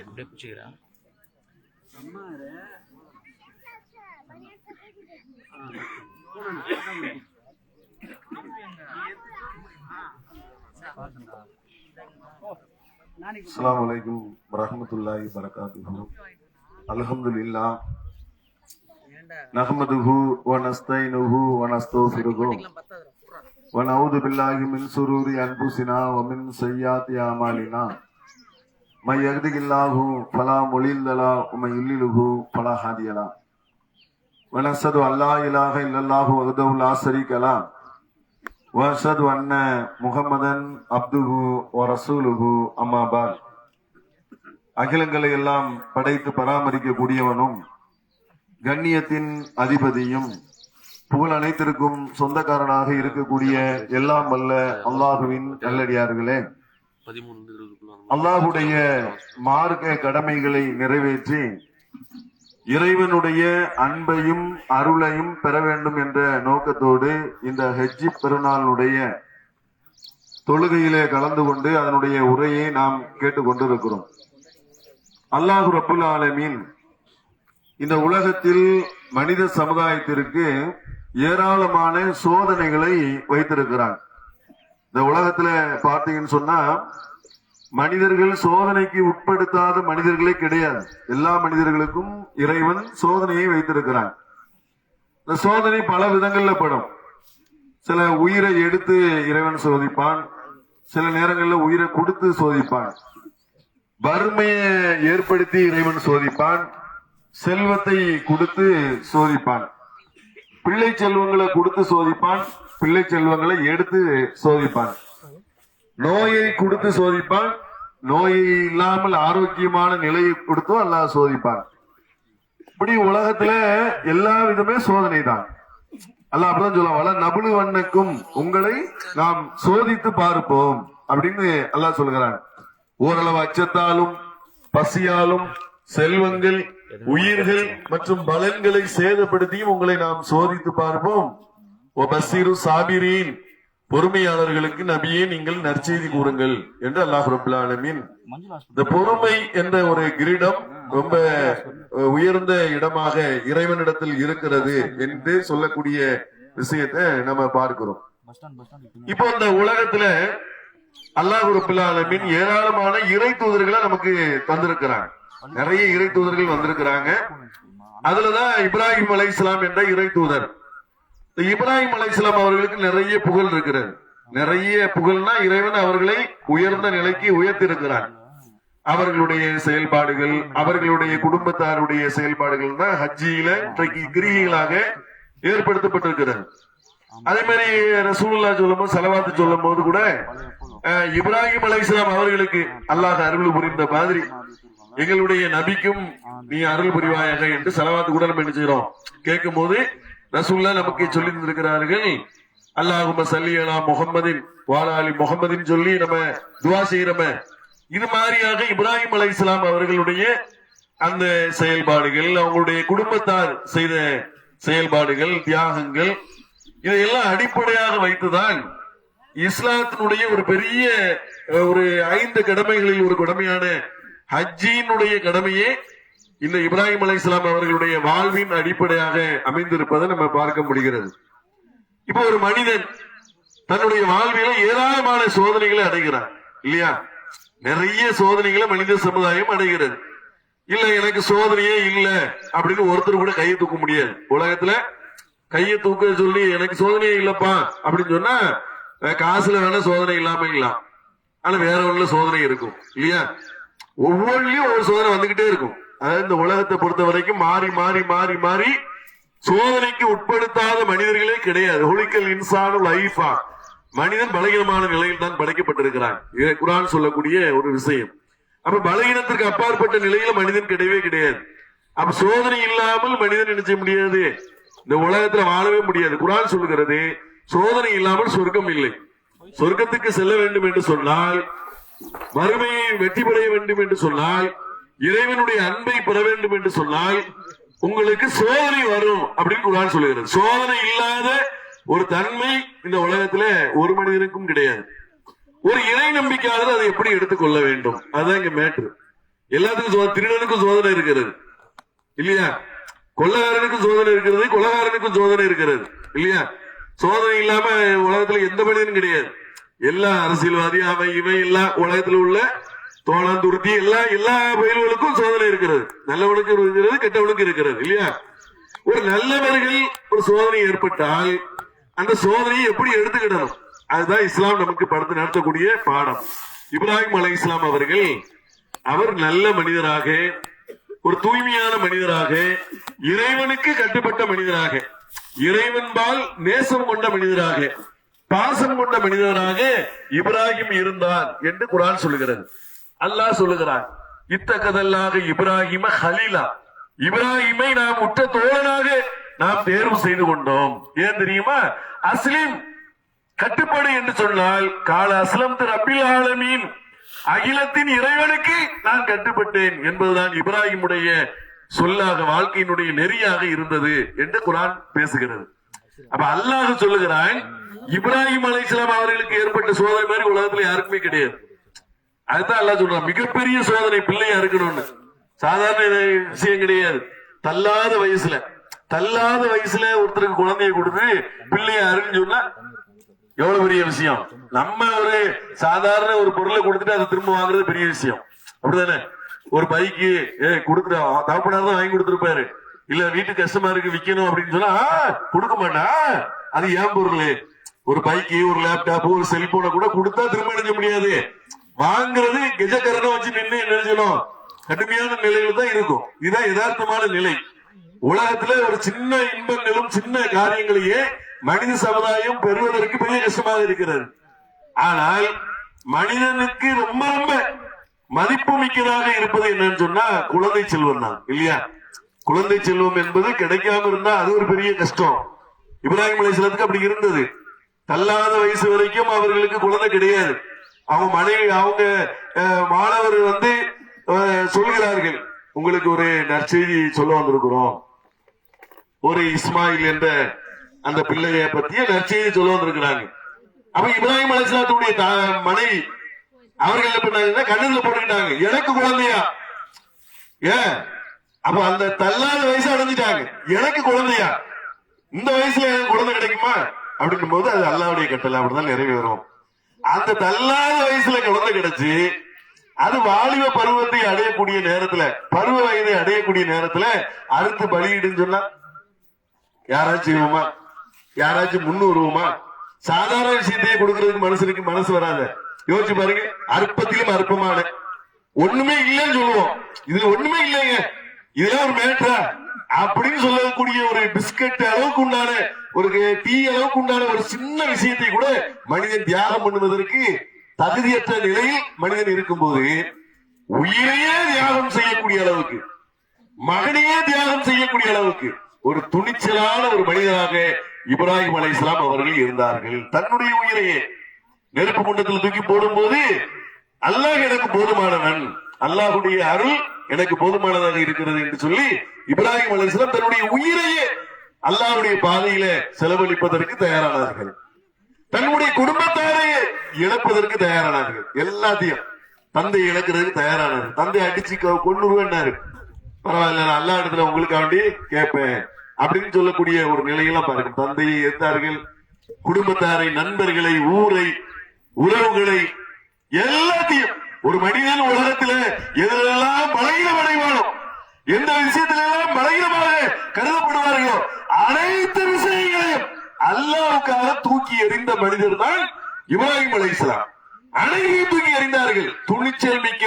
அப்படியே பிடிச்சிக்கிறேன். அஸ்ஸலாமு அலைக்கும் வரஹ்மத்துல்லாஹி வபரகாத்துஹு. அல்ஹம்துலில்லாஹ் நஹ்மதுஹு வ நஸ்தைனுஹு வ நஸ்தக்ஃபிருஹு வ நஊது பில்லாஹி மின் ஷுரூரி அன்ஃபுஸினா வ மின் ஸய்யிஆத்தி அமாலினா. மை யஹ்திஹில்லாஹு ஃபலா முலில்ல லஹு வ மை யுலில்ஹு ஃபலா ஹாதிய லஹு. வ நஷ்ஹது அல்லா இலாஹ இல்லல்லாஹு வஹ்தஹு லா ஷரீக லஹு வ அஷ்ஹது அன்ன முஹம்மதன் அப்துஹு வ ரசூலுஹு. அம்மா பஅத். அகிலங்களை எல்லாம் படைத்து பராமரிக்க கூடியவனும் கண்ணியத்தின் அதிபதியும் புகழ் அனைத்திற்கும் சொந்தக்காரனாக இருக்கக்கூடிய எல்லாம் வல்ல அல்லாஹுவின் நல்லடியார்களே, அல்லாஹுடைய மார்க்க கடமைகளை நிறைவேற்றி இறைவனுடைய அன்பையும் அருளையும் பெற வேண்டும் என்ற நோக்கத்தோடு இந்த ஹஜ்ஜி பெருநாளுடைய தொழுகையிலே கலந்து கொண்டு அதனுடைய உரையை நாம் கேட்டுக் கொண்டிருக்கிறோம். அல்லாஹு ரப்புல் ஆலமீன் இந்த உலகத்தில் மனித சமுதாயத்திற்கு ஏராளமான சோதனைகளை வைத்திருக்கிறான். இந்த உலகத்துல பார்த்தீங்கன்னு சொன்னா மனிதர்கள் சோதனைக்கு உட்படுத்தாத மனிதர்களே கிடையாது. எல்லா மனிதர்களுக்கும் இறைவன் சோதனையை வைத்திருக்கிறான். இந்த சோதனை பல விதங்கள்ல படும். சில உயிரை எடுத்து இறைவன் சோதிப்பான், சில நேரங்களில் உயிரை கொடுத்து சோதிப்பான், வறுமையை ஏற்படுத்தி இறைவன் சோதிப்பான், செல்வத்தை கொடுத்து சோதிப்பான், பிள்ளை செல்வங்களை கொடுத்து சோதிப்பான், பிள்ளை செல்வங்களை எடுத்து சோதிப்பான், நோயை கொடுத்து சோதிப்பான், நோயை இல்லாமல் ஆரோக்கியமான நிலையை கொடுத்தும் அல்லாஹ் சோதிப்பான். இப்படி உலகத்துல எல்லா விதமே சோதனை தான். அல்லாஹ் அப்படிதான் சொல்லுவான், வல நபுலு வண்ணக்கும், உங்களை நாம் சோதித்து பார்ப்போம் அப்படின்னு அல்லாஹ் சொல்லுகிறான். ஓரளவு அச்சத்தாலும் பசியாலும் செல்வங்கள் உயிர்கள் மற்றும் பலன்களை சேதப்படுத்தியும் உங்களை நாம் சோதித்து பார்ப்போம். ஒபஸிரு சாபிரீன், பொறுமையாளர்களுக்கு நபியே நீங்கள் நற்செய்தி கூறுங்கள் என்று அல்லாஹ் ரப்பல் ஆலமீன். இந்த பொறுமை என்ற ஒரு கிரீடம் ரொம்ப உயர்ந்த இடமாக இறைவனிடத்தில் இருக்கிறது என்று சொல்லக்கூடிய விஷயத்தை நம்ம பார்க்கிறோம். இப்போ இந்த உலகத்துல அல்லாஹ் ரப்பல் ஆலமீன் ஏராளமான இறை தூதர்களை நமக்கு தந்திருக்கிறாங்க. நிறைய இறை தூதர்கள் வந்திருக்கிறாங்க. அதுலதான் இப்ராஹிம் அலைஹிஸ்ஸலாம் என்ற இறை தூதர். இப்ராஹிம் அலைஹிஸ்ஸலாம் அவர்களுக்கு நிறைய புகழ் இருக்கிறது. நிறைய புகழ்னா இறைவன் அவர்களை உயர்ந்த நிலைக்கு உயர்த்தி இருக்கிறார். அவர்களுடைய செயல்பாடுகள், அவர்களுடைய குடும்பத்தாருடைய செயல்பாடுகள் தான் ஹஜ்ஜியில இன்றைக்கு கிரிகைகளாக ஏற்படுத்தப்பட்டிருக்கிறது. அதே மாதிரி ரசூலுல்லாஹ் சொல்லும் போது, ஸலவாத் சொல்லும் போது கூட இப்ராஹிம் அலைஹிஸ்ஸலாம் அவர்களுக்கு அல்லாஹ் அருள் புரிந்த மாதிரி எங்களுடைய நபிக்கும் நீ அருள் புரிவாயாக என்று ஸலவாத் கூட நம்ம என்ன செய்யறோம் கேட்கும் போது ரசூலுல்லாஹ் நமக்கு சொல்லி இருக்கிறார்கள். அல்லாஹும்ம ஸல்லி அலா முஹம்மதின் வ அலா ஆலி முஹம்மதின் சொல்லி நம்ம துஆ செய்யறோமே. இது மாதிரியாக இப்ராஹிம் அலைஹிஸ்ஸலாம் அவர்களுடைய அந்த செயல்பாடுகள், அவங்களுடைய குடும்பத்தார் செய்த செயல்பாடுகள், தியாகங்கள், இதையெல்லாம் அடிப்படையாக வைத்துதான் இஸ்லாத்தினுடைய ஒரு பெரிய ஒரு 5 கடமைகளில் ஒரு கடமையான ஹஜ்ஜினுடைய கடமையே இந்த இப்ராஹிம் அலைஹிஸ்ஸலாம் அவர்களுடைய வாழ்வின் அடிப்படையாக அமைந்திருப்பதை நம்ம பார்க்க முடிகிறது. இப்போ ஒரு மனிதன் தன்னுடைய வாழ்வில ஏராளமான சோதனைகளை அடைகிறார் இல்லையா? நிறைய சோதனைகளை மனித சமுதாயம் அடைகிறது. இல்ல எனக்கு சோதனையே இல்ல அப்படின்னு ஒருத்தர் கூட கையை தூக்க முடியாது. உலகத்துல கையை தூக்க சொல்லி எனக்கு சோதனையே இல்லப்பா அப்படின்னு சொன்னா காசுல வேணா சோதனை இல்லாம இல்லாம், ஆனா வேற ஒண்ணுல சோதனை இருக்கும் இல்லையா? ஒவ்வொன்றிலையும் ஒரு சோதனை வந்துகிட்டே இருக்கும். அதாவது இந்த உலகத்தை பொறுத்த வரைக்கும் மாறி மாறி மாறி மாறி சோதனைக்கு உட்படுத்தாத மனிதர்களே கிடையாது. ஹுலிக்கல் இன்சானு லைஃபா, மனிதன் பலகீனமான நிலையில் தான் படைக்கப்பட்டிருக்கிறான். குர்ஆன் சொல்லக்கூடிய ஒரு விஷயம். அப்ப பலகீனத்திற்கு அப்பாற்பட்ட நிலையில மனிதன் கிடையவே கிடையாது. அப்ப சோதனை இல்லாமல் மனிதன் என்ன செய்ய முடியாது, இந்த உலகத்துல வாழவே முடியாது. குர்ஆன் சொல்லுகிறது, சோதனை இல்லாமல் சொர்க்கம் இல்லை. சொர்க்கத்துக்கு செல்ல வேண்டும் என்று சொன்னால், மறுமையை வெற்றி பெற வேண்டும் என்று சொன்னால், இறைவனுடைய அன்பை பெற வேண்டும் என்று சொன்னால் உங்களுக்கு சோதனை வரும் அப்படின்னு குர்ஆன் சொல்லுகிறது. சோதனை இல்லாத ஒரு தன்மை இந்த உலகத்துல ஒரு மனிதனுக்கும் கிடையாது. ஒரு இறை நம்பிக்கையாளர் அதை எப்படி எடுத்துக்கொள்ள வேண்டும், அதுதான் இங்க மேட்ரு. எல்லாத்துக்கும் திருடனுக்கும் சோதனை இருக்கிறது இல்லையா? கொள்ளக்காரனுக்கும் சோதனை இருக்கிறது, கொள்ளக்காரனுக்கும் சோதனை இருக்கிறது இல்லையா? சோதனை இல்லாம உலகத்துல எந்த மனிதனும் கிடையாது. எல்லா அரசியல்வாதி அவன் இவன் எல்லா உலகத்துல உள்ள தோழன் துருத்தி எல்லா பயிர்களுக்கும் சோதனை இருக்கிறது. நல்லவனுக்கு இருக்கிறது, கெட்டவனுக்கு இருக்கிறது இல்லையா? ஒரு நல்லவர்கள் ஒரு சோதனை ஏற்பட்டால் அந்த சோதனையை எப்படி எடுத்துக்கிடணும், அதுதான் இஸ்லாம் நமக்கு படுத்து நடத்தக்கூடிய பாடம். இப்ராஹிம் அலைஹிஸ்ஸலாம் அவர்கள் அவர் நல்ல மனிதராக, ஒரு தூய்மையான மனிதராக, இறைவனுக்கு கட்டுப்பட்ட மனிதராக, இறைவன்பால் நேசம் கொண்ட மனிதராக, பாசம் கொண்ட மனிதராக இப்ராஹிம் இருந்தார் என்று குர்ஆன் சொல்லுகிறது. அல்லாஹ் சொல்லுகிறார், இத்தகதல்லாக இப்ராஹிம ஹலீலா, இப்ராஹிமை நாம் உற்ற தோழனாக நாம் தேர்வு செய்து கொண்டோம். ஏன் தெரியுமா? அஸ்லிம் கட்டுப்பாடு என்று சொன்னால் கால அஸ்லம் ரப்பில் ஆலமீன், அகிலத்தின் இறைவனுக்கு நான் கட்டுப்பட்டேன் என்பதுதான் இப்ராஹிமுடைய சொல்லாக, வாழ்க்கையினுடைய நெறியாக இருந்தது என்று குர்ஆன் பேசுகிறது. அப்ப அல்லாஹ் சொல்லுகிறான், இப்ராஹிம் அலைஹிஸ்ஸலாம் அவர்களுக்கு ஏற்பட்ட சோதனை மாதிரி உலகத்துல யாருக்குமே கிடையாது. அதுதான் அல்லாஹ் சொல்றான், மிகப்பெரிய சோதனை பிள்ளையா இருக்கணும்னு. சாதாரண விஷயம் கிடையாது. தள்ளாத வயசுல ஒருத்தருக்கு குழந்தைய கொடுத்து பிள்ளைய அருன்னு சொன்னா எவ்வளவு பெரிய விஷயம். நம்ம ஒரு சாதாரண ஒரு பொருளை கொடுத்துட்டு அதை திரும்ப வாங்குறது பெரிய விஷயம், அப்படிதானே? ஒரு பைக்கு கொடுத்துட்டு தகப்பனார் தான் வாங்கி கொடுத்துருப்பாரு, இல்ல வீட்டுக்கு கஷ்டமா இருக்கு விக்கணும் அப்படின்னு சொன்னா கொடுக்க மாட்டா. அது ஏன் பொருள்? ஒரு பைக்கு, ஒரு லேப்டாப், ஒரு செல்போனை கூட கொடுத்தா திரும்ப அடைஞ்ச முடியாது. வாங்குறது கெஜக்கரனை வச்சு நின்று என்ன செய்யணும், கடுமையான நிலையில தான் இருக்கும். இதுதான் யதார்த்தமான நிலை. உலகத்துல ஒரு சின்ன இன்பங்களும் சின்ன காரியங்களையே மனித சமுதாயம் பெறுவதற்கு பெரிய கஷ்டமாக இருக்கிறது. ஆனால் மனிதனுக்கு ரொம்ப ரொம்ப மதிப்பு மிக்கதாக இருப்பது என்னன்னு சொன்னா குழந்தை செல்வம் தான் இல்லையா? குழந்தை செல்வம் என்பது கிடைக்காம இருந்தா அது ஒரு பெரிய கஷ்டம். இப்ராஹிம் அலைஹிஸ்ஸலாத்துக்கு அப்படி இருந்தது. தள்ளாத வயசு வரைக்கும் அவர்களுக்கு குழந்தை கிடையாது. அவங்க மனைவி, அவங்க மாணவர் சொல்கிறார்கள், உங்களுக்கு ஒரு நற்செய்தி சொல்ல வந்திருக்கிறோம், ஒரு இஸ்மாயில் என்ற அந்த பிள்ளைய பத்திய நற்செய்தி சொல்ல வந்திருக்கிறாங்க. அப்ப இப்ராஹிம் அலைஹிஸ்ஸலாத்துடைய மனைவி அவர்கள் என்ன பண்ணாங்கன்னா கண்ணுல போட்டுக்கிட்டாங்க, எனக்கு குழந்தையா? ஏன்? அப்ப அந்த தள்ளாத வயசு அடைஞ்சிட்டாங்க, எனக்கு குழந்தையா? இந்த வயசுல எனக்கு குழந்தை கிடைக்குமா அப்படின்னும் போது அது அல்லாஹ்வுடைய கட்டளை, அப்படிதான் நிறைவேறும். அந்த தள்ளாத வயசுல குழந்தை கிடைச்சு அது வாலிப பருவத்தை அடையக்கூடிய நேரத்துல, பருவ வயதை அடையக்கூடிய நேரத்துல அறுத்து பலியிடுன்னு சொன்னா யாராச்சும் செய்வோமா? யாராச்சும் முன்னுருவோமா? சாதாரண விஷயத்தையே கொடுக்கறதுக்கு மனுஷனுக்கு மனசு வராத. யோசிச்சு பாருங்க, அற்பத்திலும் அற்பமான ஒண்ணுமே இல்லைன்னு சொல்லுவோம், இதுல ஒண்ணுமே இல்லைங்க, இதெல்லாம் ஒரு மேட்டரா அப்படின்னு சொல்லக்கூடிய ஒரு பிஸ்கட் அளவுக்கு உண்டான, ஒரு டீ அளவுக்கு உண்டான ஒரு சின்ன விஷயத்தை கூட மனிதன் தியாகம் பண்ணுவதற்கு தகுதியற்ற நிலையில் மனிதன் இருக்கும்போது, உயிரையே தியாகம் செய்யக்கூடிய அளவுக்கு, மகனையே தியாகம் செய்யக்கூடிய அளவுக்கு ஒரு துணிச்சலான ஒரு மனிதனாக இப்ராஹிம் அலைஹிஸ்ஸலாம் அவர்கள் இருந்தார்கள். தன்னுடைய உயிரையே நெருப்பு குண்டத்தில் தூக்கி போடும் போது அல்லாஹ் எனக்கு போதுமானவன், அல்லாஹ்வுடைய அருள் எனக்கு போதுமானதாக இருக்கிறது என்று சொல்லி இப்ராஹிம் அலைஹிஸ்ஸலாம் தன்னுடைய உயிரையே அல்லாஹ்வுடைய பாதையில செலவழிப்பதற்கு தயாரானார்கள். தன்னுடைய குடும்பத்தாரையே இழப்பதற்கு தயாரானார்கள். எல்லாத்தையும் தந்தை இழக்கிறதுக்கு தயாரானார்கள். தந்தை அடிச்சு கொன்னுருவேன்னாரு, பரவாயில்ல நான் அல்லா இடத்துல உங்களுக்கு வேண்டி கேட்பேன் அப்படின்னு சொல்லக்கூடிய ஒரு நிலையெல்லாம் பாருங்க. தந்தையை எதிர்த்தார்கள், குடும்பத்தாரை, நண்பர்களை, ஊரை, உறவுகளை, எல்லாத்தையும். ஒரு மனிதன் உலகத்துல எதிரெல்லாம் பலகீனம் அடைவானோ, எந்த விஷயத்திலெல்லாம் பலகீனமாக கருதப்படுவார்களோ அனைத்து விஷயங்களையும் அல்லாஹ்வுக்காக தூக்கி எறிந்த மனிதர் தான் இப்ராஹிம் அலைஹிஸ்ஸலாம். அனைத்தையும் தூக்கி எறிந்தார்கள். துணிச்சல் மிக்க,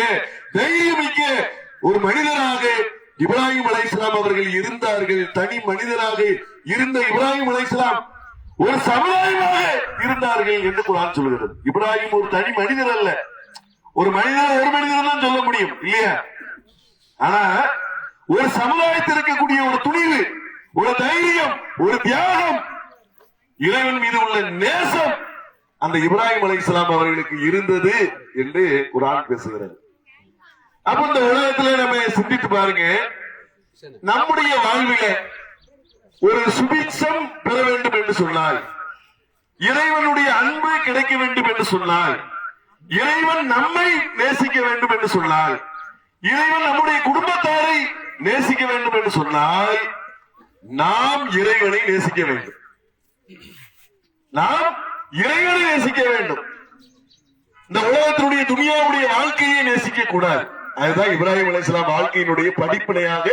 தைரியம் மிக்க ஒரு மனிதராக இப்ராஹிம் அலைஹிஸ்ஸலாம் அவர்கள் இருந்தார்கள். தனி மனிதராக இருந்த இப்ராஹிம் அலைஹிஸ்ஸலாம் ஒரு சமுதாயமாக இருந்தார்கள் என்று குர்ஆன் சொல்கிறது. இப்ராஹிம் ஒரு தனி மனிதர் அல்ல, ஒரு மனிதர் தான் சொல்ல முடியும் இல்லையா? ஆனா ஒரு சமுதாயத்தில் இருக்கக்கூடிய ஒரு துணிவு, ஒரு தைரியம், ஒரு தியாகம், இறைவன் மீது உள்ள நேசம் அந்த இப்ராஹிம் அலைஹிஸ்ஸலாம் அவர்களுக்கு இருந்தது என்று குர்ஆன் பேசுகிறது. அப்ப இந்த உலகத்துல நம்ம சிந்தித்து பாருங்க, நம்முடைய வாழ்வில ஒரு சுபிட்சம் பெற வேண்டும் என்று சொன்னால், இறைவனுடைய அன்பு கிடைக்க வேண்டும் என்று சொன்னால், இறைவன் நம்மை நேசிக்க வேண்டும் என்று சொன்னால், இறைவன் நம்முடைய குடும்பத்தாரை நேசிக்க வேண்டும் என்று சொன்னால் நாம் இறைவனை நேசிக்க வேண்டும். நாம் இறைவனை நேசிக்க வேண்டும். இந்த உலகத்தினுடைய துனியாவுடைய வாழ்க்கையை நேசிக்க கூடாது. அதுதான் இப்ராஹிம் அலைஹிஸ்ஸலாம் வாழ்க்கையினுடைய படிப்பினையாக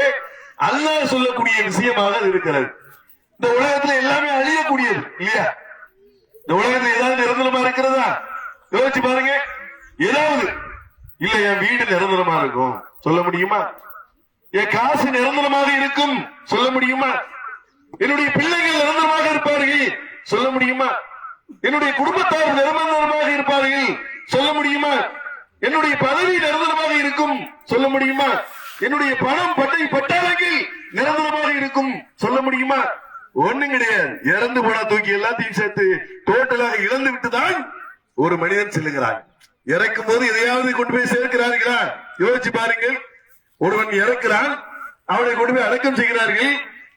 அல்லாஹ் சொல்லக்கூடிய விஷயமாக இருக்கிறது. இந்த உலகத்துல எல்லாமே அழியக்கூடியது இல்லையா? இந்த உலகத்துல ஏதாவது நிரந்தரமா இருக்கிறதா? யோசிச்சு பாருங்க. ஏதாவது இல்ல, என் வீடு நிரந்தரமா இருக்கும் சொல்ல முடியுமா? என் காசு நிரந்தரமாக இருக்கும் சொல்ல முடியுமா? என்னுடைய பிள்ளைகள் நிரந்தரமாக இருப்பார்கள் சொல்ல முடியுமா? என்னுடைய குடும்பத்தார் நிரந்தரமாக இருப்பார்கள் சொல்ல முடியுமா? என்னுடைய பதவி நிரந்தரமாக இருக்கும் சொல்ல முடியுமா? என்னுடைய பணம் பட்டாளங்கள் நிரந்தரமாக இருக்கும் சொல்ல முடியுமா? ஒண்ணும் கிடையாது. இறந்து போனா தூக்கி எல்லாத்தையும் சேர்த்து டோட்டலாக இழந்து விட்டுதான் ஒரு மனிதன் செல்லுகிறான். இறக்கும் போது எதையாவது கொண்டு போய் சேர்க்கிறார்களா? யோசிச்சு பாருங்கள். ஒருவன் இறக்கிறான், அவனை கொண்டு போய் அடக்கம் செய்கிறார்கள்.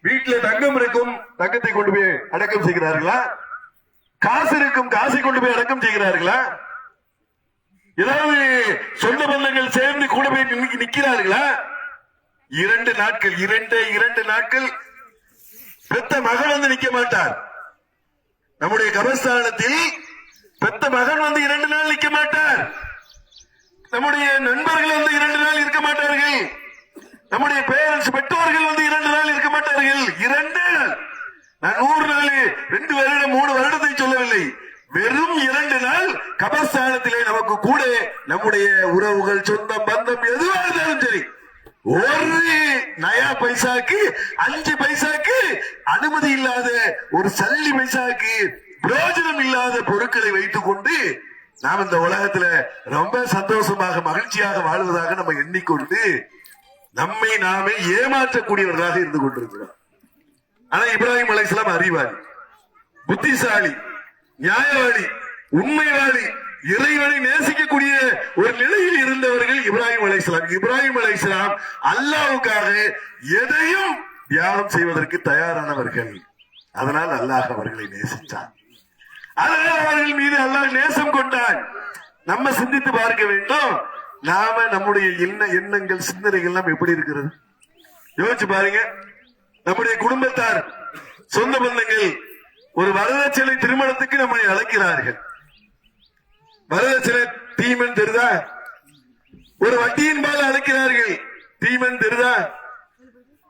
வீட்டுல தங்கம் இருக்கும், தங்கத்தை கொண்டு போய் அடக்கம் செய்கிறார்களா? காசு இருக்கும், காசை கொண்டு போய் அடக்கம் செய்கிறார்களா? ஏதாவது சொந்த பந்தங்கள் சேர்ந்து கூட போய் நிக்கிறார்களா? 2 நாட்கள், இரண்டு நாட்கள் பெத்த மகன் வந்து நிக்க மாட்டார். நம்முடைய கபஸ்தானத்தில் பெத்த மகன் வந்து 2 நாள் நிக்க மாட்டார். நம்முடைய நண்பர்கள் வந்து 2 நாள் இருக்க மாட்டார்கள். நம்முடைய பேரண்ட்ஸ் பெற்றோர்கள் வந்து 2 நாள் இருக்க மாட்டார்கள். 2 நாள். நான் 100 நாள் 2 வருடம் 3 வருடத்தை சொல்லவில்லை. வெறும் 2 நாள் கபஸ்தானத்திலே நமக்கு கூட நம்முடைய உறவுகள், சொந்தம், பந்தம் எதுவாக இருந்தாலும் சரி, ஒரு நயா பைசாக்கு 5 பைசாக்கு அனுமதி இல்லாத, ஒரு சல்லி பைசாக்கு பிரயோஜனம் இல்லாத பொருட்களை வைத்துக் கொண்டு நாம் இந்த உலகத்துல ரொம்ப சந்தோஷமாக மகிழ்ச்சியாக வாழ்வதாக நம்ம எண்ணிக்கொண்டு நம்மை நாமே ஏமாற்றக்கூடியவர்களாக இருந்து கொண்டிருக்கிறோம். ஆனா இப்ராஹிம் அலைஹிஸ்ஸலாம் அறிவாளி, புத்திசாலி, நியாயவாளி, உண்மைவாளி, இறைவனை நேசிக்கக்கூடிய ஒரு நிலையில் இருந்தவர்கள் இப்ராஹிம் அலைஹிஸ்ஸலாம். இப்ராஹிம் அலைஹிஸ்ஸலாம் அல்லாஹ்வுக்காக எதையும் தியாகம் செய்வதற்கு தயாரானவர்கள். அதனால் அல்லாஹ் அவர்களை நேசித்தார். அதனால் அவர்கள் மீது அல்லாஹ் நேசம் கொண்டான். நம்ம சிந்தித்து பார்க்க வேண்டும். நாம நம்முடைய எண்ணங்கள், சிந்தனைகள் எல்லாம் எப்படி இருக்கிறது? யோசிச்சு பாருங்க. நம்முடைய குடும்பத்தார், சொந்த பந்தங்கள் ஒரு வரதட்சணை திருமணத்துக்கு நம்மை அழைக்கிறார்கள். வரதட்சணை தீமன் தெரிதா? ஒரு வட்டியின் பால் அழைக்கிறார்கள், தீமன் தெரிதா?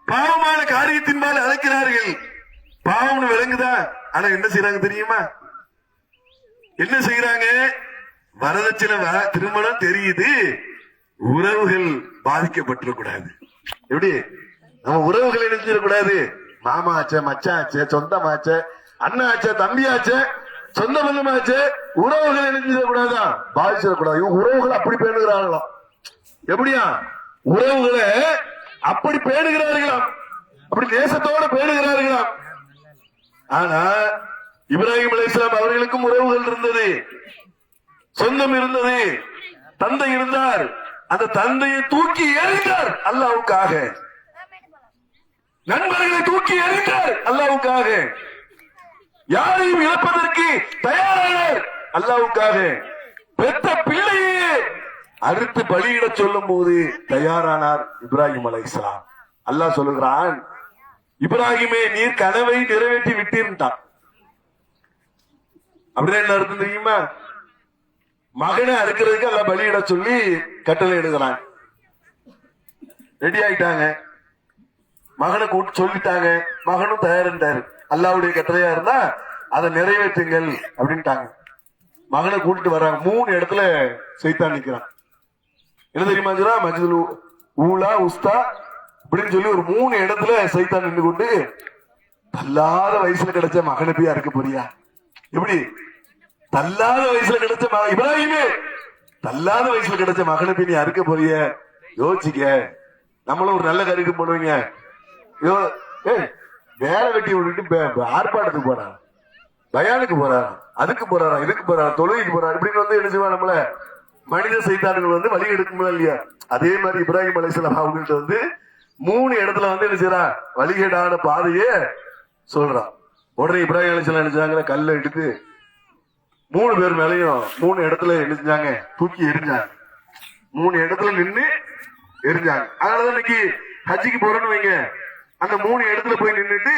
பாவமான காரியத்தின் பால் அழைக்கிறார்கள், பாவம்னு விளங்குதா? ஆனா என்ன செய்யறாங்க தெரியுமா? என்ன செய்யறாங்க? வரதட்சணை திருமணம் தெரியுது, உறவுகள் பாதிக்கப்பட்டிருக்கூடாது. எப்படி நம்ம உறவுகள் நினைச்சிடக்கூடாது? மாமா ஆச்ச, மச்சான் ஆச்ச, சொந்தமாச்ச, அண்ணா ஆச்ச, தம்பி ஆச்ச, சொந்த பந்தமாச்ச, உறவுகள் நினைச்சிடக்கூடாதா? பாதிச்சிடக்கூடாது. இவங்க உறவுகள் அப்படி பேணுகிறார்களாம். எப்படியா? உறவுகளை அப்படி பேணுகிறார்களாம், அப்படி நேசத்தோட பேணுகிறார்களாம். ஆனா இப்ராஹிம் அலைஹிஸ்ஸலாம் அவர்களுக்கும் உறவுகள் இருந்தது, சொந்தம் இருந்தது, தந்தை இருந்தார். அந்த தந்தையை தூக்கி எறிந்தார் அல்லாஹ்வுக்காக. நண்பர்களை தூக்கி எறிந்தார் அல்லாஹ்வுக்காக. யாரையும் இழப்பதற்கு தயாரானார் அல்லாஹ்வுக்காக. பெற்ற பிள்ளையே அறுத்து பலியிட சொல்லும் போது தயாரானார் இப்ராஹிம் அலைஹிஸ்ஸலாம். அல்லாஹ் சொல்லுகிறான், இப்ராஹிமே நீர் கனவை நிறைவேற்றி விட்டிருந்தான். அப்படின்னா என்ன அர்த்தம் தெரியுமா? மகனை அறுக்கிறதுக்கு எல்லாம் பலியிட சொல்லி கட்டளை எடுக்கிறாங்க. ரெடி ஆயிட்டாங்க, மகனை கூட்டு சொல்லிட்டாங்க, மகனும் தயாரிட்டாரு. அல்லாஹ்வுடைய கட்டளையா இருந்தா அதை நிறைவேற்றுங்கள் அப்படின்ட்டாங்க. மகனை கூட்டிட்டு வர்றாங்க. 3 இடத்துல சைத்தான் நிக்கிறான். என்ன தெரியுமா? மஜ்துல் ஊலா, உஸ்தா அப்படின்னு சொல்லி ஒரு 3 இடத்துல சைத்தான் நின்று கொண்டு, தள்ளாத வயசுல கிடைச்ச மகனை போய் அறுக்க போறியா? எப்படி தள்ளாத வயசுல கிடைச்ச இப்ராஹிமே தள்ளாத வயசுல கிடைச்ச மகனை போய் நீ அறுக்க போறிய? யோசிக்க. நம்மளும் ஒரு நல்ல காரியத்துக்கு போடுவீங்க, வேலை வெட்டி விட்டுட்டு ஆர்ப்பாட்டத்துக்கு போறான், பயானுக்கு போறான், அதுக்கு போறான், இதுக்கு போறான், தொழுகைக்கு போறான், இப்படின்னு வந்து என்ன செய்வான்? நம்மள மனித சைத்தான்கள் வந்து வழி எடுக்குமா இல்லையா? அதே மாதிரி இப்ராஹிம் அலைஹிஸ்ஸலாம் அவங்கள்ட்ட வந்து 3 இடத்துல வந்து என்ன செய்யறான்? வழிகேடான பாதையே சொல்றான். உடனே இப்ராஹிம் அலைஹிஸ்ஸலாம் என்ன செஞ்சாங்க? கல்லை எடுத்து 3 பேர் மேலையும் 3 இடத்துல என்ன செஞ்சாங்க? தூக்கி எரிஞ்சாங்க. 3 இடத்துல நின்று எரிஞ்சாங்க. அதனாலதான் இன்னைக்கு ஹஜ்ஜிக்கு போறேன்னு வைங்க, அந்த 3 இடத்துல போய் நின்றுட்டு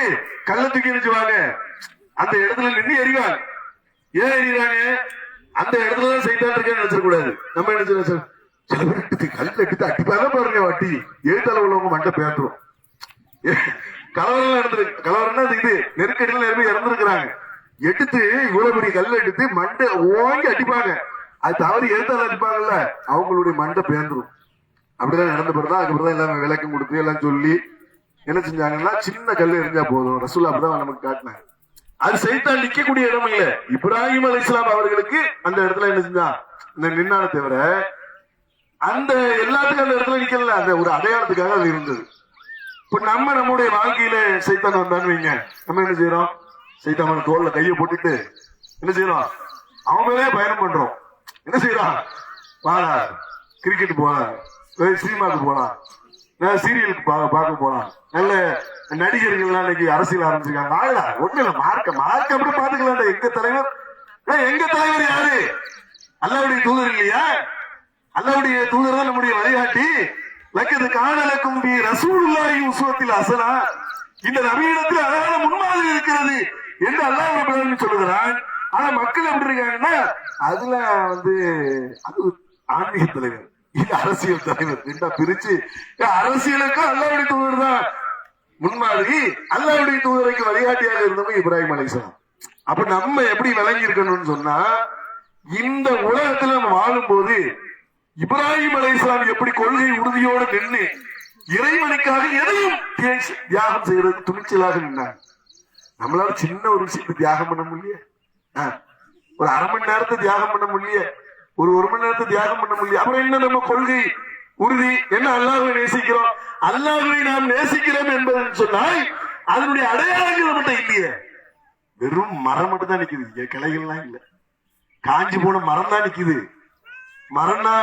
கல்ல தூக்கி எரிஞ்சுவாங்க. அந்த இடத்துல நின்று எறிவாங்க. ஏன் எறிவாங்க? அந்த இடத்துலதான் சைத்தான் இருக்கேன்னு நினைச்சிடக்கூடாது. நம்ம என்ன சில பேர் எடுத்து கல்ல எடுத்து அடிப்பாங்க பாருங்க, வட்டி எழுத்தால உள்ளவங்க மண்டை பேந்துரும். கலவரம் நடந்திருக்கு. கலவரம்னா இது நெருக்கடியில் நிறைய இறந்துருக்கிறாங்க. எடுத்து இவ்வளவு பெரிய கல்ல எடுத்து மண்டை ஓங்கி அடிப்பாங்க. அது தவறு எழுத்தால அடிப்பாங்கல்ல, அவங்களுடைய மண்டை பேந்துரும். அப்படிதான் நடந்த பிறதான் அதுக்கப்புறம் தான் எல்லாம் விளக்கம் கொடுத்து எல்லாம் சொல்லி என்ன செஞ்சாங்கன்னா சின்ன கல் எரிஞ்சா போதும். ரசூல் அப்படிதான் நமக்கு காட்டினாங்க. அது சைத்தான் நிக்கக்கூடிய இடம் இல்ல. இப்ராஹிம் அலைஹிஸ்ஸலாம் அவர்களுக்கு அந்த இடத்துல என்ன செஞ்சா இந்த நின்னான தவிர அந்த எல்லாத்துக்கும் அந்த இடத்துல நிக்கல. அந்த ஒரு அடையாளத்துக்காக அது இருந்தது. இப்ப நம்முடைய வாழ்க்கையில சைத்தான் வந்தான்னு வைங்க, நம்ம என்ன செய்யறோம்? சைத்தான் தோல்ல கையை போட்டுட்டு என்ன செய்யறோம்? அவன் மேலே பயணம் பண்றோம். என்ன செய்யறான்? வாடா கிரிக்கெட் போலாம், சினிமாவுக்கு போலாம், சீரியலுக்கு பார்க்க போலாம், நல்ல நடிகர்கள் இன்னைக்கு அரசியல் ஆரம்பிச்சிருக்காங்க. வாடா ஒண்ணு இல்ல, மார்க்க அப்படி பாத்துக்கலாம். எங்க தலைவர் யாரு? அல்லாஹ்வுடைய தூதர் இல்லையா? அல்லாஹ்வுடைய தூதர் தான் நம்முடைய வழிகாட்டி. லக்கது கானலக்கும் பி ரசூலுல்லாஹி உஸ்வத்தில் ஹஸனா, இந்த நபியிடத்தில் அழகான முன்மாதிரி இருக்கிறது என்று அல்லாஹ் ரப்பல் ஆலமீன் சொல்லுகிறான். ஆனா மக்கள் எப்படி இருக்காங்கன்னா அதுல அது ஆன்மீக தலைவர், இது அரசியல் தலைவர் என்ன பிரிச்சு அரசியலுக்கு அல்லாஹ்வுடைய தூதர் தான் முன்மாதிரி. அல்லாஹ்வுடைய தூதருக்கு வழிகாட்டியாக இருந்தவங்க இப்ராஹிம் அலைஹிஸ்ஸலாம். அப்ப நம்ம எப்படி விளங்கி இருக்கணும்னு சொன்னா, இந்த உலகத்துல நம்ம வாழும் போது இப்ராஹிம் அலைஹிஸ்ஸலாம் எப்படி கொள்கை உறுதியோடு நின்று இறைவனுக்காக எதையும் தியாகம் செய்யறது துணிச்சலாக நின்றாங்க. நம்மளால சின்ன ஒரு விஷயத்தை தியாகம் பண்ண முடியல, ஒரு அரை மணி நேரத்தை தியாகம் பண்ண முடியல, ஒரு மணி நேரத்தை தியாகம் பண்ண முடியல. அப்புறம் என்ன நம்ம கொள்கை உறுதி என்ன? அல்லாஹ்வை நேசிக்கிறோம். அல்லாஹ்வை நாம் நேசிக்கிறோம் என்பது சொன்னால் அதனுடைய அடையாளங்கள் நம்மகிட்ட இல்லையே. வெறும் மரம் மட்டும் தான் நிக்குது, கிளைகள்லாம் இல்ல. காஞ்சி போன மரம் தான் நிக்குது. மரம்னா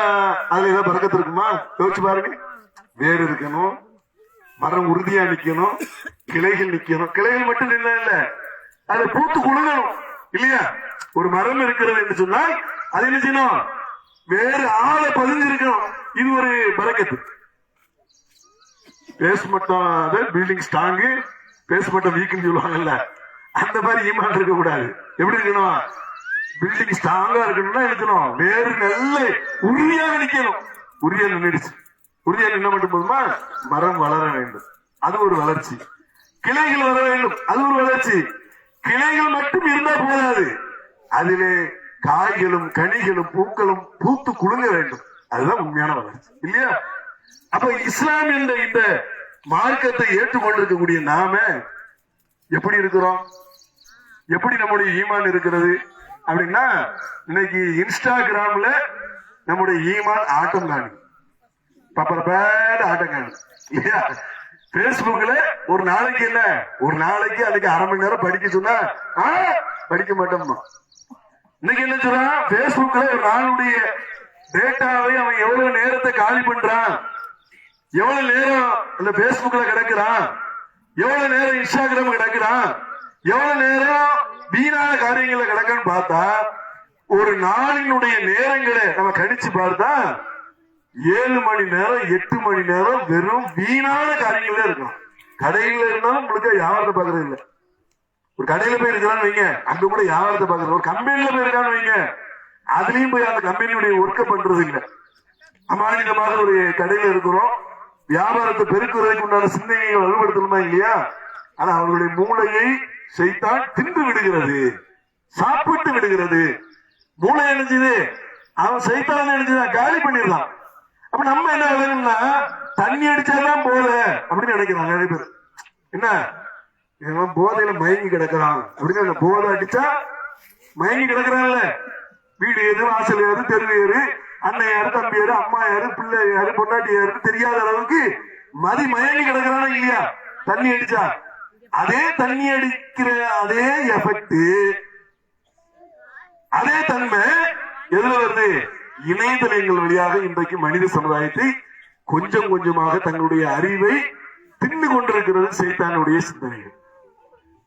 அதுல ஏதாவது பறக்கத்து இருக்குமா? யோசிச்சு பாருங்க. வேறு இருக்கணும், மரம் உறுதியா நிக்கணும், கிளைகள் நிக்கணும். கிளைகள் மட்டும் நின்னா இல்ல, அதை பூத்து குலுங்கணும் இல்லையா? ஒரு மரம் இருக்கிறது என்று சொன்னால் அது என்ன செய்யணும்? வேறு ஆளை பதிஞ்சு இருக்கணும். இது ஒரு பறக்கத்து. பேஸ்மட்டம் பில்டிங் ஸ்ட்ராங்கு, பேஸ்மட்டம் வீக்குன்னு சொல்லுவாங்கல்ல, அந்த மாதிரி ஈமான் இருக்க கூடாது. எப்படி இருக்கணும்? பில்டிங் ஸ்ட்ராங்கா இருக்கணும்னா இருக்கணும், வேறு நல்ல உறுதியாக நிக்கணும். உறுதியா நின்றுடுச்சு. உறுதியா நின்ன மட்டும் போதுமா? மரம் வளர வேண்டும், அது ஒரு வளர்ச்சி. கிளைகள் வர வேண்டும், அது ஒரு வளர்ச்சி. கிளைகள் மட்டும் இருந்தா போதாது, அதிலே காய்களும் கனிகளும் பூக்களும் பூத்து குலுங்க வேண்டும். அதுதான் உண்மையான வளர்ச்சி இல்லையா? அப்ப இஸ்லாம் என்ற இந்த மார்க்கத்தை ஏற்றுக்கொண்டிருக்கக்கூடிய நாம எப்படி இருக்கிறோம்? எப்படி நம்முடைய ஈமான் இருக்கிறது அப்படின்னா, இன்னைக்கு இன்ஸ்டாகிராம்ல நம்முடைய ஈமான் ஆட்டம் காணி, ஆட்டம் காணி இல்லையா? பேஸ்புக்ல ஒரு நாளைக்கு என்ன, ஒரு நாளைக்கு அதுக்கு அரை மணி நேரம் படிக்க சொன்னா படிக்க மாட்டோம். இன்னைக்கு என்ன சொல்றான்? பேஸ்புக்ல ஒரு நாளுடைய டேட்டாவை அவன் எவ்வளவு நேரத்தை காலி பண்றான், எவ்வளவு நேரம் அந்த பேஸ்புக்ல கிடக்குறான், எவ்வளவு நேரம் இன்ஸ்டாகிராம் கிடக்குறான், எவ்வளவு நேரம் வீணான காரியங்களை கிடக்குன்னு பார்த்தா, ஒரு நாளினுடைய நேரங்களை நம்ம கணிச்சு பார்த்தா 7 மணி நேரம் 8 மணி நேரம் வெறும் வீணான காரியங்களே இருக்கும். கடையில இருந்தாலும் உங்களுக்கு வியாபாரத்தை பாக்குறது இல்ல. ஒரு கடையில போய் இருக்கிறான்னு வைங்க, அங்க கூட வியாபாரத்தை பாக்குறது. ஒரு கம்பெனில போய் இருக்கான்னு வைங்க, அதுலயும் போய் அந்த கம்பெனியுடைய ஒர்க்க பண்றது இல்ல. அமானிதமாக ஒரு கடையில இருக்கிறோம், வியாபாரத்தை பெருக்குவதற்கு உண்டான சிந்தனையை வலுப்படுத்தணுமா இல்லையா? ஆனா அவர்களுடைய மூளையை சைத்தான் தின்று விடுகிறது, சாப்பிட்டு விடுகிறது. மூளை நினைச்சது அவன் சைத்தான் நினைச்சதான் காலி பண்ணிடலாம். அப்ப நம்ம என்ன வேணும்னா தண்ணி அடிச்சாதான் போல அப்படின்னு நினைக்கிறான் நிறைய பேர். என்ன போதையில மயங்கி கிடக்கிறான் அப்படின்னு, போதை அடிச்சா மயங்கி கிடக்குறான்ல. வீடு ஏது, வாசல் ஏறு, தெரு ஏறு, அண்ணன் யாரு, தம்பி யாரு, அம்மா யாரு, பிள்ளை யாரு, பொண்டாட்டி யாருன்னு தெரியாத அளவுக்கு மதி மயங்கி கிடக்குறானா இல்லையா? தண்ணி அடிச்சா அதே தண்ணி அடிக்கிற அதே எஃபெக்ட், அதே தன்மை எதுல வருது? இணையதளங்கள் வழியாக இன்றைக்கு மனித சமுதாயத்தை கொஞ்சம் கொஞ்சமாக தங்களுடைய அறிவை தின்னு கொண்டிருக்கிறது சைத்தானுடைய சிந்தனைகள்.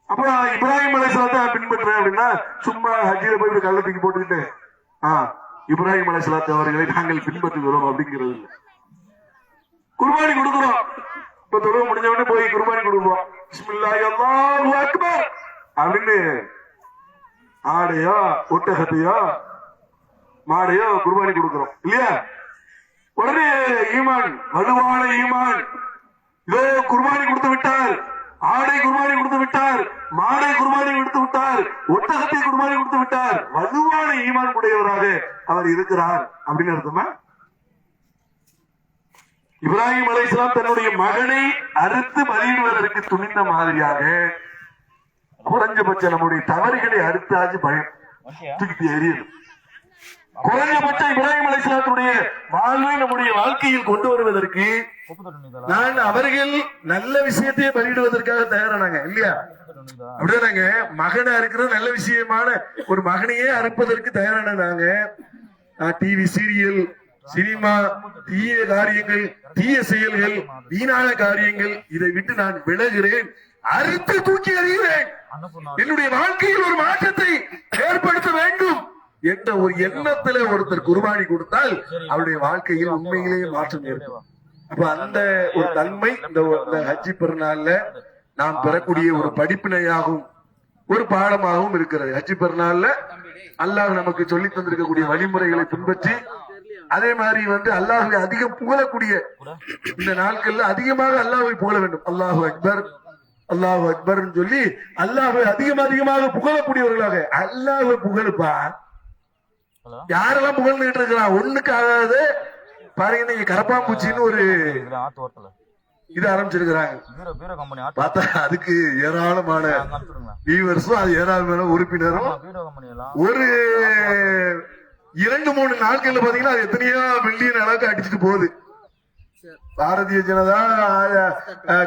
அப்ப இப்ராஹிம் அலைஹிஸ்ஸலாத்தை பின்பற்றுறேன் அப்படின்னா சும்மா ஹஜ்ஜில போய் கல்ல தூக்கி போட்டுக்கிட்டு இப்ராஹிம் அலைஹிஸ்ஸலாத்து அவர்களை நாங்கள் பின்பற்றுகிறோம் அப்படிங்கிறது இல்லை. குர்பானி கொடுக்கிறோம். இப்ப தொழுவு முடிஞ்ச உடனே போய் குர்பானி கொடுப்போம். பிஸ்மில்லாஹி அல்லாஹு அக்பர் அப்படின்னு ஆடையோ ஒட்டகத்தையோ மாடையோ குர்பானி கொடுக்கிறோம் இல்லையா? உடனே ஈமான், வலுவான ஈமான், இதோ குர்பானி கொடுத்து விட்டார், ஆடை குர்பானி கொடுத்து விட்டார், மாடை குர்பானி கொடுத்து விட்டார், ஒட்டகத்தை குர்பானி கொடுத்து விட்டார், வலுவான ஈமான் உடையவராக அவர் இருக்கிறார் அப்படின்னு அர்த்தமா? இப்ராஹிம் அலைஹிஸ்ஸலாம் தன்னுடைய மகனை அறுத்து பலியிடுவதற்கு துணிந்த மாதிரியாக குறைஞ்சபட்சம் நம்முடைய தவறுகளை அறுத்தாச்சு பயம் தூக்கி எறியணும். குறைஞ்சபட்சம் இப்ராஹிம் அலைஹிஸ்ஸலாத்துடைய வாழ்வை நம்முடைய வாழ்க்கையில் கொண்டு வருவதற்கு நான் அவர்கள் நல்ல விஷயத்தையே பலியிடுவதற்காக தயாரானாங்க இல்லையா? அப்படிதாங்க. மகனை அறுக்கிறது நல்ல விஷயமான ஒரு மகனையே அறுப்பதற்கு தயாரானாங்க. டிவி சீரியல், சினிமா, தீய காரியங்கள், தீய செயல்கள், வீணான காரியங்கள், இதை விட்டு நான் விலகிறேன், அறுத்து தூக்கி எறிகிறேன், என்னுடைய வாழ்க்கையில் ஒரு மாற்றத்தை ஏற்படுத்த வேண்டும் என்ற ஒரு எண்ணத்துல ஒருத்தர் குர்பானி கொடுத்தால் அவருடைய வாழ்க்கையில் உண்மையிலேயே மாற்றம் ஏற்படும். அப்ப அந்த ஒரு தன்மை இந்த ஹஜ்ஜி பெருநாள்ல நாம் பெறக்கூடிய ஒரு படிப்பினையாகவும் ஒரு பாடமாகவும் இருக்கிறது. ஹஜ்ஜி பெருநாள்ல அல்லாஹ் நமக்கு சொல்லி தந்திருக்கக்கூடிய வழிமுறைகளை பின்பற்றி அதே மாதிரி அல்லாஹ்வை அதிகம் புகழக்கூடிய இந்த நாட்கள்ல அதிகமாக அல்லாஹ்வை புகழ வேண்டும். அல்லாஹு அக்பர், அல்லாஹு அக்பர் சொல்லி அல்லாஹ்வை அதிகமாக புகழக்கூடியவர்களாக. அல்லாஹ்வை புகழுப்பா, யாரெல்லாம் புகழ்ந்துட்டு இருக்கிறான் ஒண்ணுக்கு ஆகாது பாருங்க. நீங்க கரப்பாம்பூச்சின்னு ஒரு இது ஆரம்பிச்சிருக்கிறாங்க பார்த்தா, அதுக்கு ஏராளமான வியூவர்ஸும் அது ஏராளமான உறுப்பினரும் ஒரு 2-3 நாட்கள்ல பாத்தீங்கன்னா அது எத்தனையோ மில்லியன் அளவுக்கு அடிச்சுட்டு போகுது. பாரதிய ஜனதா,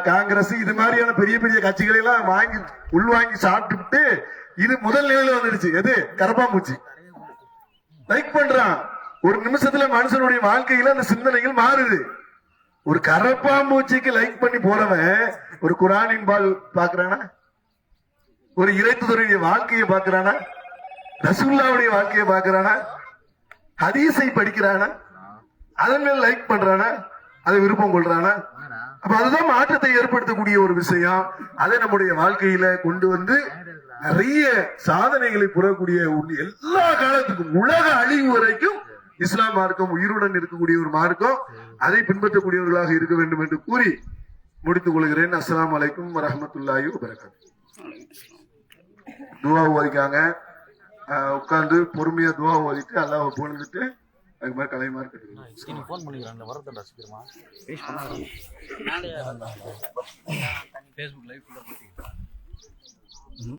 காங்கிரஸ் இது மாதிரியான பெரிய பெரிய கட்சிகளை எல்லாம் உள்வாங்கி சாப்பிட்டு இது முதல் நிலையில வந்துடுச்சு. எது? கரப்பாம்பூச்சி. லைக் பண்றான். ஒரு நிமிஷத்துல மனுஷனுடைய வாழ்க்கையில அந்த சிந்தனைகள் மாறுது. ஒரு கரப்பாம்பூச்சிக்கு லைக் பண்ணி போறவன் ஒரு குரானின் பால் பாக்குறானா? ஒரு இறைத்துறையுடைய வாழ்க்கையை பாக்குறானா? ரசூலுல்லாஹ்வுடைய வாழ்க்கையை பாக்குறானா? ஹதீஸை படிக்கிறானா? அதன் மேல லைக் பண்றானா? அதை விருப்பம் கொள்றானா? அப்ப அதுதான் மாற்றத்தை ஏற்படுத்தக்கூடிய ஒரு விஷயம். அதை நம்முடைய வாழ்க்கையில கொண்டு வந்து நிறைய சாதனைகளை புறக்கூடிய எல்லா காலத்துக்கும் உலக அழிவு வரைக்கும் இஸ்லாம் மார்க்கம் உயிருடன் இருக்கக்கூடிய ஒரு மார்க்கம். அதை பின்பற்றக்கூடியவர்களாக இருக்க வேண்டும் என்று கூறி முடித்துக் கொள்கிறேன். அஸ்ஸலாமு அலைக்கும் வரஹ்மத்துல்லாஹி வபரகாத்துஹு. துவா ஓதிக்காங்க, உட்கார்ந்து பொறுமையா துவா ஓதிட்டு அல்லாஹ்வை புகழ்ந்துட்டு அதுக்கு மாதிரி கலைமாறு கட்டுங்க. போன் பண்ணிக்கிறேன் வரதுடா சீக்கிரமா.